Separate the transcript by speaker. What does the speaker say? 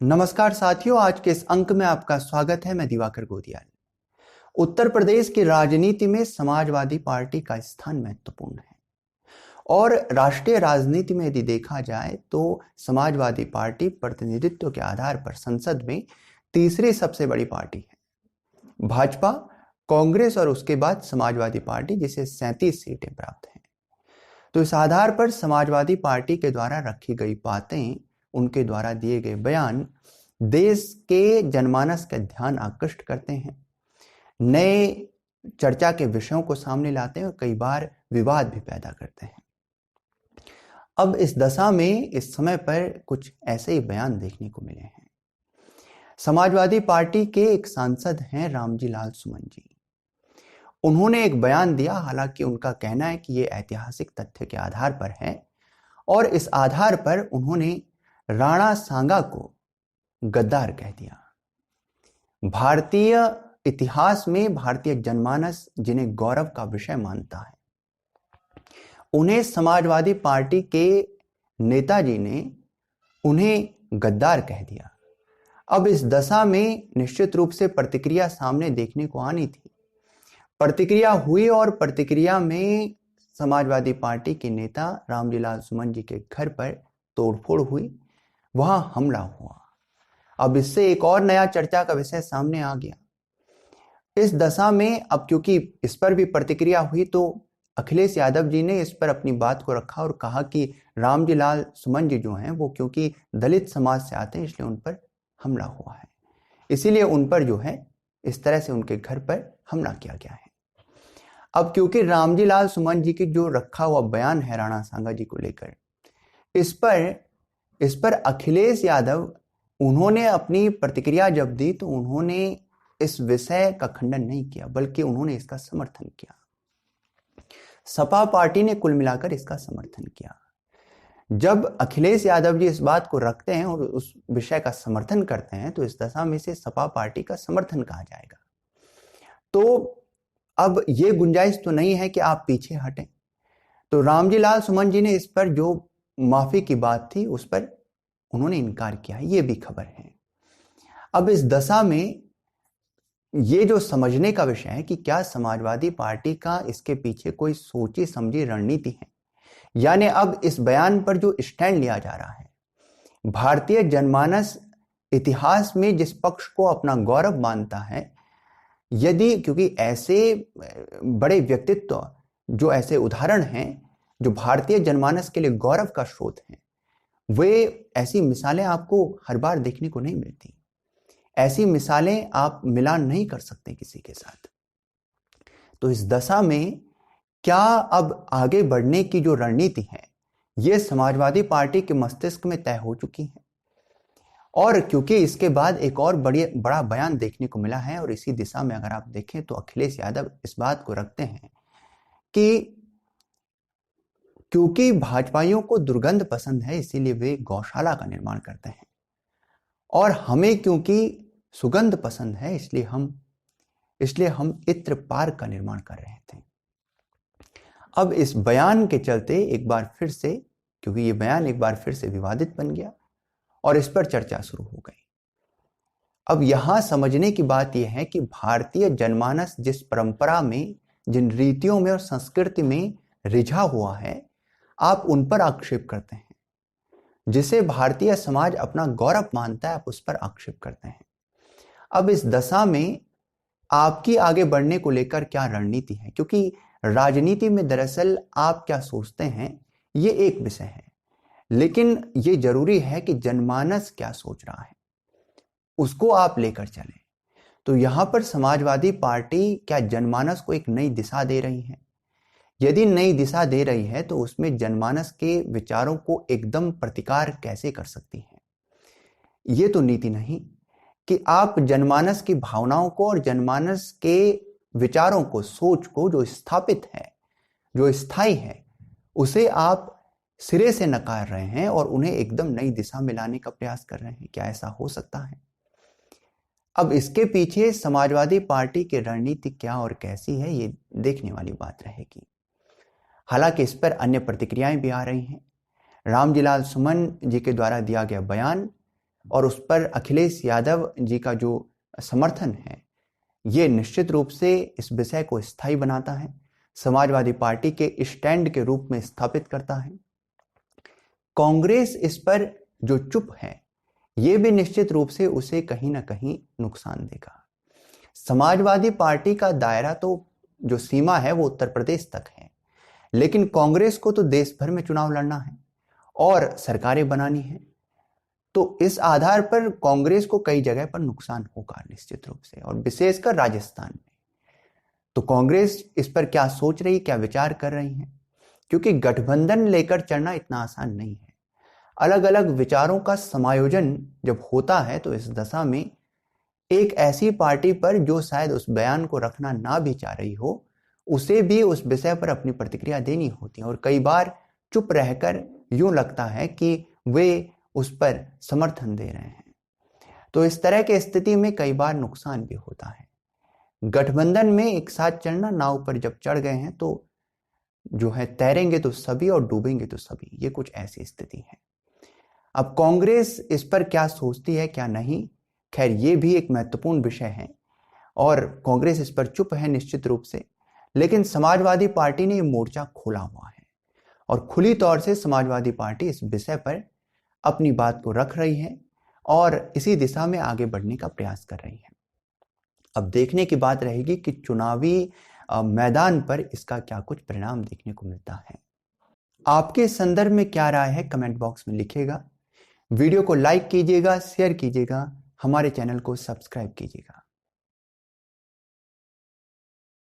Speaker 1: नमस्कार साथियों, आज के इस अंक में आपका स्वागत है। मैं दिवाकर गोदियाल। उत्तर प्रदेश की राजनीति में समाजवादी पार्टी का स्थान महत्वपूर्ण है और राष्ट्रीय राजनीति में यदि देखा जाए तो समाजवादी पार्टी प्रतिनिधित्व के आधार पर संसद में तीसरी सबसे बड़ी पार्टी है। भाजपा, कांग्रेस और उसके बाद समाजवादी पार्टी, जिसे 37 सीटें प्राप्त हैं। तो इस आधार पर समाजवादी पार्टी के द्वारा रखी गई बातें, उनके द्वारा दिए गए बयान देश के जनमानस का ध्यान आकृष्ट करते हैं, नए चर्चा के विषयों को सामने लाते हैं और कई बार विवाद भी पैदा करते हैं। अब इस दशा में इस समय पर कुछ ऐसे ही बयान देखने को मिले हैं। समाजवादी पार्टी के एक सांसद हैं रामजी लाल सुमन जी। उन्होंने एक बयान दिया, हालांकि उनका कहना है कि ये ऐतिहासिक तथ्य के आधार पर है और इस आधार पर उन्होंने राणा सांगा को गद्दार कह दिया। भारतीय इतिहास में भारतीय जनमानस जिन्हें गौरव का विषय मानता है, उन्हें समाजवादी पार्टी के नेताजी ने उन्हें गद्दार कह दिया। अब इस दशा में निश्चित रूप से प्रतिक्रिया सामने देखने को आनी थी। प्रतिक्रिया हुई और प्रतिक्रिया में समाजवादी पार्टी के नेता रामजी लाल सुमन जी के घर पर तोड़फोड़ हुई, वहां हमला हुआ। अब इससे एक और नया चर्चा का विषय सामने आ गया। इस दशा में अब क्योंकि इस पर भी प्रतिक्रिया हुई तो अखिलेश यादव जी ने इस पर अपनी बात को रखा और कहा कि रामजी लाल सुमन जी जो हैं वो क्योंकि दलित समाज से आते हैं इसलिए उन पर हमला हुआ है, इसीलिए उन पर जो है इस तरह से उनके घर पर हमला किया गया है। अब क्योंकि रामजी लाल सुमन जी की जो रखा हुआ बयान है राणा सांगा जी को लेकर, इस पर अखिलेश यादव उन्होंने अपनी प्रतिक्रिया जब दी तो उन्होंने इस विषय का खंडन नहीं किया, बल्कि उन्होंने इसका समर्थन किया। सपा पार्टी ने कुल मिलाकर इसका समर्थन किया। जब अखिलेश यादव जी इस बात को रखते हैं और उस विषय का समर्थन करते हैं तो इस दशा में से सपा पार्टी का समर्थन कहा जाएगा। तो अब ये गुंजाइश तो नहीं है कि आप पीछे हटें। तो रामजी लाल सुमन जी ने इस पर जो माफी की बात थी उस पर उन्होंने इनकार किया है, ये भी खबर है। अब इस दशा में ये जो समझने का विषय है कि क्या समाजवादी पार्टी का इसके पीछे कोई सोची समझी रणनीति है, यानी अब इस बयान पर जो स्टैंड लिया जा रहा है, भारतीय जनमानस इतिहास में जिस पक्ष को अपना गौरव मानता है, यदि क्योंकि ऐसे बड़े व्यक्तित्व जो ऐसे उदाहरण हैं जो भारतीय जनमानस के लिए गौरव का स्रोत हैं, वे ऐसी मिसालें आपको हर बार देखने को नहीं मिलती। ऐसी मिसालें आप मिलान नहीं कर सकते किसी के साथ। तो इस दशा में क्या अब आगे बढ़ने की जो रणनीति है ये समाजवादी पार्टी के मस्तिष्क में तय हो चुकी है और क्योंकि इसके बाद एक और बड़ा बयान देखने को मिला है और इसी दिशा में अगर आप देखें तो अखिलेश यादव इस बात को रखते हैं कि क्योंकि भाजपाइयों को दुर्गंध पसंद है इसीलिए वे गौशाला का निर्माण करते हैं और हमें क्योंकि सुगंध पसंद है इसलिए हम इत्र पार्क का निर्माण कर रहे थे। अब इस बयान के चलते एक बार फिर से, क्योंकि ये बयान एक बार फिर से विवादित बन गया और इस पर चर्चा शुरू हो गई। अब यहां समझने की बात यह है कि भारतीय जनमानस जिस परंपरा में, जिन रीतियों में और संस्कृति में रिझा हुआ है, आप उन पर आक्षेप करते हैं। जिसे भारतीय समाज अपना गौरव मानता है आप उस पर आक्षेप करते हैं। अब इस दशा में आपकी आगे बढ़ने को लेकर क्या रणनीति है, क्योंकि राजनीति में दरअसल आप क्या सोचते हैं ये एक विषय है, लेकिन ये जरूरी है कि जनमानस क्या सोच रहा है उसको आप लेकर चलें। तो यहां पर समाजवादी पार्टी क्या जनमानस को एक नई दिशा दे रही है? यदि नई दिशा दे रही है तो उसमें जनमानस के विचारों को एकदम प्रतिकार कैसे कर सकती है? ये तो नीति नहीं कि आप जनमानस की भावनाओं को और जनमानस के विचारों को, सोच को जो स्थापित है, जो स्थायी है, उसे आप सिरे से नकार रहे हैं और उन्हें एकदम नई दिशा में लाने का प्रयास कर रहे हैं। क्या ऐसा हो सकता है? अब इसके पीछे समाजवादी पार्टी की रणनीति क्या और कैसी है ये देखने वाली बात रहेगी। हालांकि इस पर अन्य प्रतिक्रियाएं भी आ रही हैं। रामजी लाल सुमन जी के द्वारा दिया गया बयान और उस पर अखिलेश यादव जी का जो समर्थन है, ये निश्चित रूप से इस विषय को स्थायी बनाता है, समाजवादी पार्टी के स्टैंड के रूप में स्थापित करता है। कांग्रेस इस पर जो चुप है, ये भी निश्चित रूप से उसे कहीं ना कहीं नुकसान देगा। समाजवादी पार्टी का दायरा तो जो सीमा है वो उत्तर प्रदेश तक है, लेकिन कांग्रेस को तो देश भर में चुनाव लड़ना है और सरकारें बनानी है। तो इस आधार पर कांग्रेस को कई जगह पर नुकसान होगा निश्चित रूप से, और विशेषकर राजस्थान में। तो कांग्रेस इस पर क्या सोच रही, क्या विचार कर रही है, क्योंकि गठबंधन लेकर चलना इतना आसान नहीं है। अलग अलग विचारों का समायोजन जब होता है तो इस दशा में एक ऐसी पार्टी पर जो शायद उस बयान को रखना ना भी चाह रही हो, उसे भी उस विषय पर अपनी प्रतिक्रिया देनी होती है, और कई बार चुप रहकर यूं लगता है कि वे उस पर समर्थन दे रहे हैं। तो इस तरह की स्थिति में कई बार नुकसान भी होता है। गठबंधन में एक साथ चलना, नाव पर जब चढ़ गए हैं तो जो है तैरेंगे तो सभी और डूबेंगे तो सभी, ये कुछ ऐसी स्थिति है। अब कांग्रेस इस पर क्या सोचती है क्या नहीं, खैर ये भी एक महत्वपूर्ण विषय है, और कांग्रेस इस पर चुप है निश्चित रूप से। लेकिन समाजवादी पार्टी ने ये मोर्चा खोला हुआ है और खुली तौर से समाजवादी पार्टी इस विषय पर अपनी बात को रख रही है और इसी दिशा में आगे बढ़ने का प्रयास कर रही है। अब देखने की बात रहेगी कि चुनावी मैदान पर इसका क्या कुछ परिणाम देखने को मिलता है। आपके संदर्भ में क्या राय है, कमेंट बॉक्स में लिखिएगा। वीडियो को लाइक कीजिएगा, शेयर कीजिएगा, हमारे चैनल को सब्सक्राइब कीजिएगा।